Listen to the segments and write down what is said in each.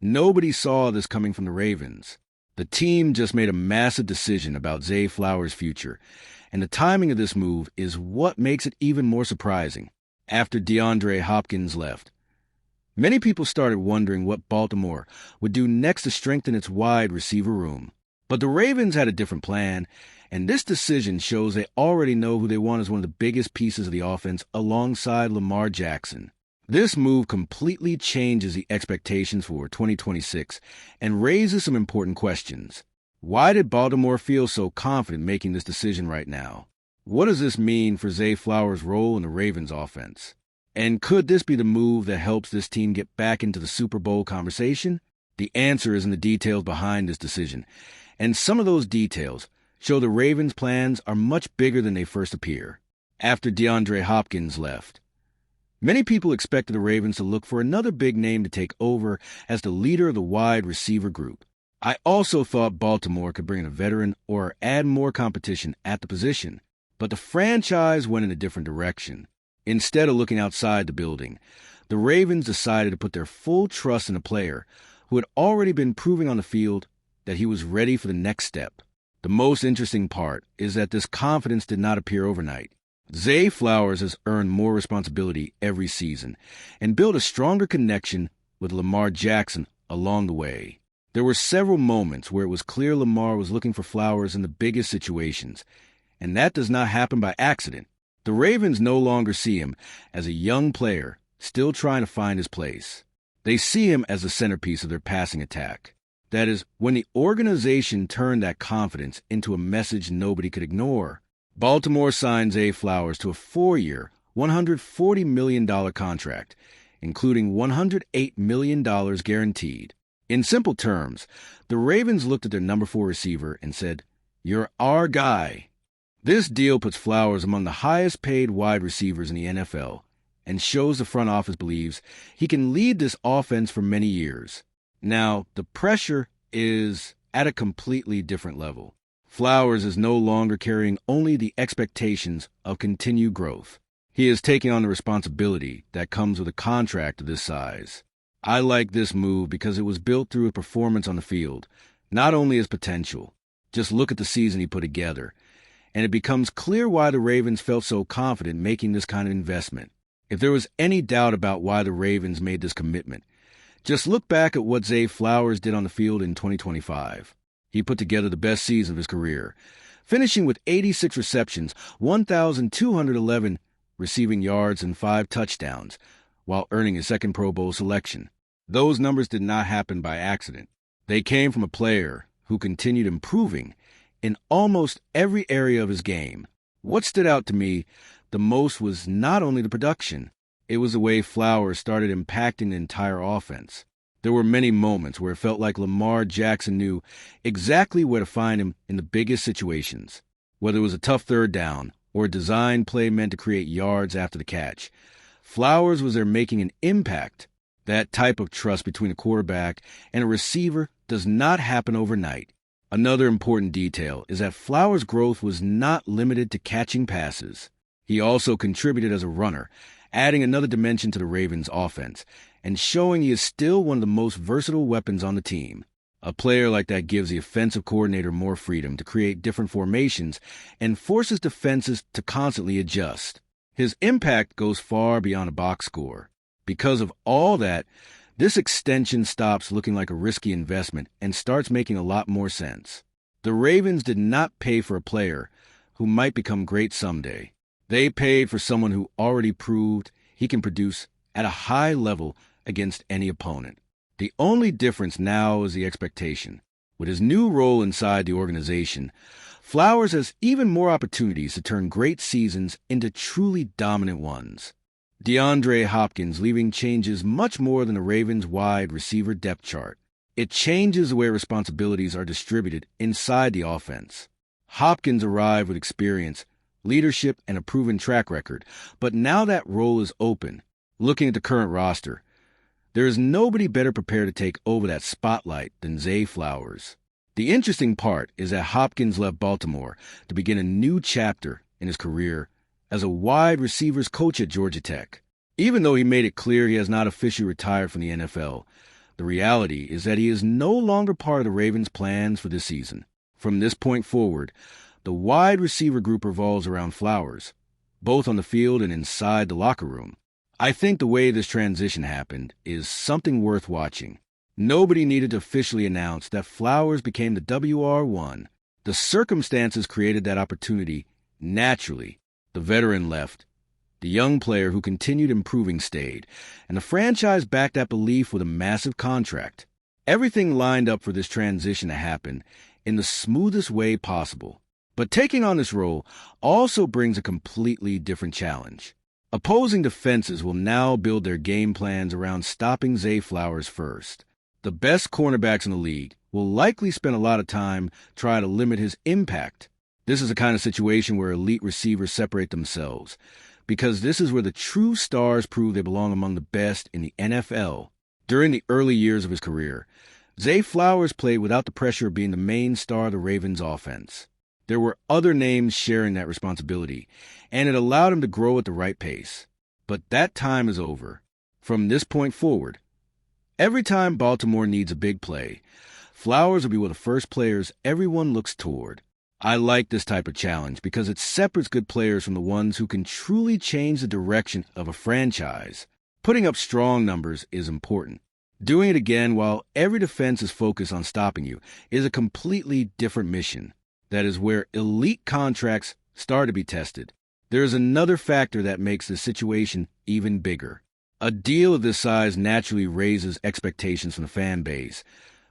Nobody saw this coming from the Ravens. The team just made a massive decision about Zay Flowers' future, and the timing of this move is what makes it even more surprising. After DeAndre Hopkins left, many people started wondering what Baltimore would do next to strengthen its wide receiver room. But the Ravens had a different plan, and this decision shows they already know who they want as one of the biggest pieces of the offense alongside Lamar Jackson. This move completely changes the expectations for 2026 and raises some important questions. Why did Baltimore feel so confident making this decision right now? What does this mean for Zay Flowers' role in the Ravens offense? And could this be the move that helps this team get back into the Super Bowl conversation? The answer is in the details behind this decision, and some of those details show the Ravens' plans are much bigger than they first appear. After DeAndre Hopkins left, many people expected the Ravens to look for another big name to take over as the leader of the wide receiver group. I also thought Baltimore could bring in a veteran or add more competition at the position, but the franchise went in a different direction. Instead of looking outside the building, the Ravens decided to put their full trust in a player who had already been proving on the field that he was ready for the next step. The most interesting part is that this confidence did not appear overnight. Zay Flowers has earned more responsibility every season and built a stronger connection with Lamar Jackson along the way. There were several moments where it was clear Lamar was looking for Flowers in the biggest situations, and that does not happen by accident. The Ravens no longer see him as a young player still trying to find his place. They see him as the centerpiece of their passing attack. That is, when the organization turned that confidence into a message nobody could ignore. Baltimore signed Zay Flowers to a 4-year, $140 million contract, including $108 million guaranteed. In simple terms, the Ravens looked at their number 4 receiver and said, "You're our guy." This deal puts Flowers among the highest-paid wide receivers in the NFL and shows the front office believes he can lead this offense for many years. Now, the pressure is at a completely different level. Flowers is no longer carrying only the expectations of continued growth. He is taking on the responsibility that comes with a contract of this size. I like this move because it was built through a performance on the field, not only his potential. Just look at the season he put together, and it becomes clear why the Ravens felt so confident making this kind of investment. If there was any doubt about why the Ravens made this commitment, just look back at what Zay Flowers did on the field in 2025. He put together the best season of his career, finishing with 86 receptions, 1,211 receiving yards, and 5 touchdowns, while earning his second Pro Bowl selection. Those numbers did not happen by accident. They came from a player who continued improving in almost every area of his game. What stood out to me the most was not only the production, it was the way Flowers started impacting the entire offense. There were many moments where it felt like Lamar Jackson knew exactly where to find him in the biggest situations. Whether it was a tough third down or a design play meant to create yards after the catch, Flowers was there making an impact. That type of trust between a quarterback and a receiver does not happen overnight. Another important detail is that Flowers' growth was not limited to catching passes. He also contributed as a runner, adding another dimension to the Ravens' offense and showing he is still one of the most versatile weapons on the team. A player like that gives the offensive coordinator more freedom to create different formations and forces defenses to constantly adjust. His impact goes far beyond a box score. Because of all that, this extension stops looking like a risky investment and starts making a lot more sense. The Ravens did not pay for a player who might become great someday. They paid for someone who already proved he can produce at a high level against any opponent. The only difference now is the expectation. With his new role inside the organization, Flowers has even more opportunities to turn great seasons into truly dominant ones. DeAndre Hopkins leaving changes much more than the Ravens' wide receiver depth chart. It changes the way responsibilities are distributed inside the offense. Hopkins arrived with experience, leadership, and a proven track record, but now that role is open. Looking at the current roster, there is nobody better prepared to take over that spotlight than Zay Flowers. The interesting part is that Hopkins left Baltimore to begin a new chapter in his career as a wide receivers coach at Georgia Tech. Even though he made it clear he has not officially retired from the NFL, The reality is that he is no longer part of the Ravens' plans for this season. From this point forward, the wide receiver group revolves around Flowers, both on the field and inside the locker room. I think the way this transition happened is something worth watching. Nobody needed to officially announce that Flowers became the WR1. The circumstances created that opportunity naturally. The veteran left. The young player who continued improving stayed, and the franchise backed that belief with a massive contract. Everything lined up for this transition to happen in the smoothest way possible. But taking on this role also brings a completely different challenge. Opposing defenses will now build their game plans around stopping Zay Flowers first. The best cornerbacks in the league will likely spend a lot of time trying to limit his impact. This is the kind of situation where elite receivers separate themselves, because this is where the true stars prove they belong among the best in the NFL. During the early years of his career, Zay Flowers played without the pressure of being the main star of the Ravens' offense. There were other names sharing that responsibility, and it allowed him to grow at the right pace. But that time is over. From this point forward, every time Baltimore needs a big play, Flowers will be one of the first players everyone looks toward. I like this type of challenge because it separates good players from the ones who can truly change the direction of a franchise. Putting up strong numbers is important. Doing it again while every defense is focused on stopping you is a completely different mission. That is where elite contracts start to be tested. There is another factor that makes this situation even bigger. A deal of this size naturally raises expectations from the fan base,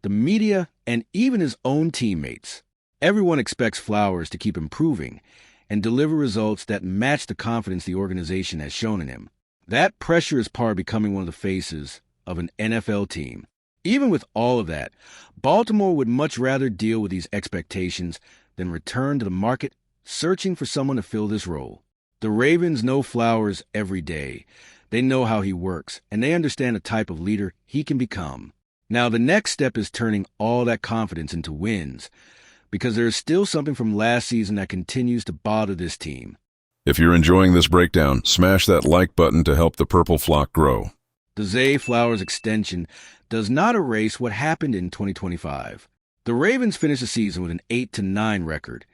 the media, and even his own teammates. Everyone expects Flowers to keep improving and deliver results that match the confidence the organization has shown in him. That pressure is part of becoming one of the faces of an NFL team. Even with all of that, Baltimore would much rather deal with these expectations than return to the market searching for someone to fill this role. The Ravens know Flowers every day. They know how he works, and they understand the type of leader he can become. Now, the next step is turning all that confidence into wins, because there is still something from last season that continues to bother this team. If you're enjoying this breakdown, smash that like button to help the Purple Flock grow. The Zay Flowers extension does not erase what happened in 2025. The Ravens finished the season with an 8-9 record,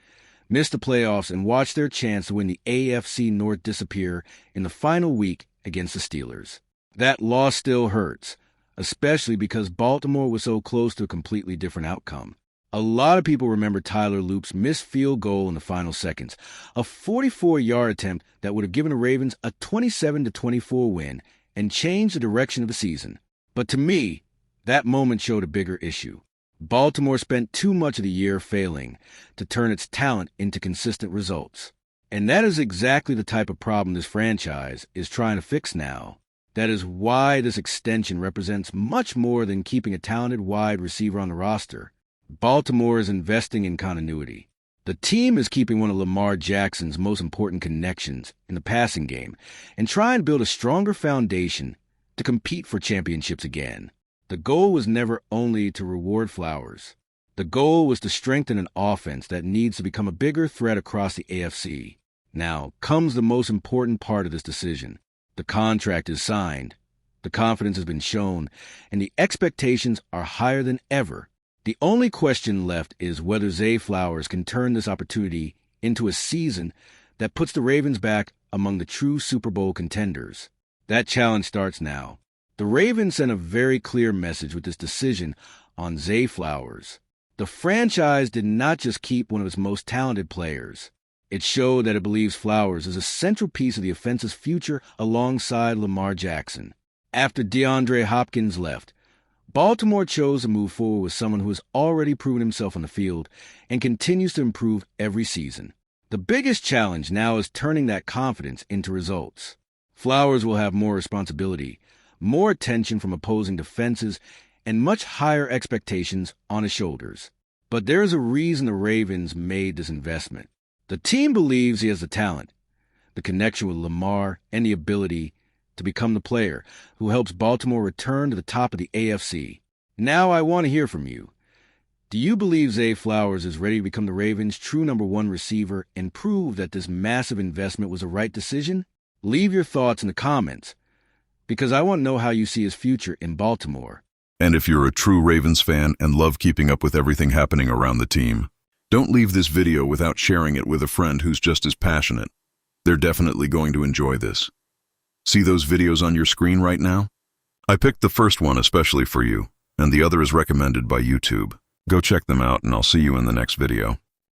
missed the playoffs, and watched their chance to win the AFC North disappear in the final week against the Steelers. That loss still hurts, especially because Baltimore was so close to a completely different outcome. A lot of people remember Tyler Loop's missed field goal in the final seconds, a 44-yard attempt that would have given the Ravens a 27-24 win and changed the direction of the season. But to me, that moment showed a bigger issue. Baltimore spent too much of the year failing to turn its talent into consistent results. And that is exactly the type of problem this franchise is trying to fix now. That is why this extension represents much more than keeping a talented wide receiver on the roster. Baltimore is investing in continuity. The team is keeping one of Lamar Jackson's most important connections in the passing game and trying to build a stronger foundation to compete for championships again. The goal was never only to reward Flowers. The goal was to strengthen an offense that needs to become a bigger threat across the AFC. Now comes the most important part of this decision. The contract is signed, the confidence has been shown, and the expectations are higher than ever. The only question left is whether Zay Flowers can turn this opportunity into a season that puts the Ravens back among the true Super Bowl contenders. That challenge starts now. The Ravens sent a very clear message with this decision on Zay Flowers. The franchise did not just keep one of its most talented players. It showed that it believes Flowers is a central piece of the offense's future alongside Lamar Jackson. After DeAndre Hopkins left, Baltimore chose to move forward with someone who has already proven himself on the field and continues to improve every season. The biggest challenge now is turning that confidence into results. Flowers will have more responsibility, more attention from opposing defenses, and much higher expectations on his shoulders. But there is a reason the Ravens made this investment. The team believes he has the talent, the connection with Lamar, and the ability to become the player who helps Baltimore return to the top of the AFC. Now I want to hear from you. Do you believe Zay Flowers is ready to become the Ravens' true number one receiver and prove that this massive investment was the right decision? Leave your thoughts in the comments, because I want to know how you see his future in Baltimore. And if you're a true Ravens fan and love keeping up with everything happening around the team, don't leave this video without sharing it with a friend who's just as passionate. They're definitely going to enjoy this. See those videos on your screen right now? I picked the first one especially for you, and the other is recommended by YouTube. Go check them out, and I'll see you in the next video.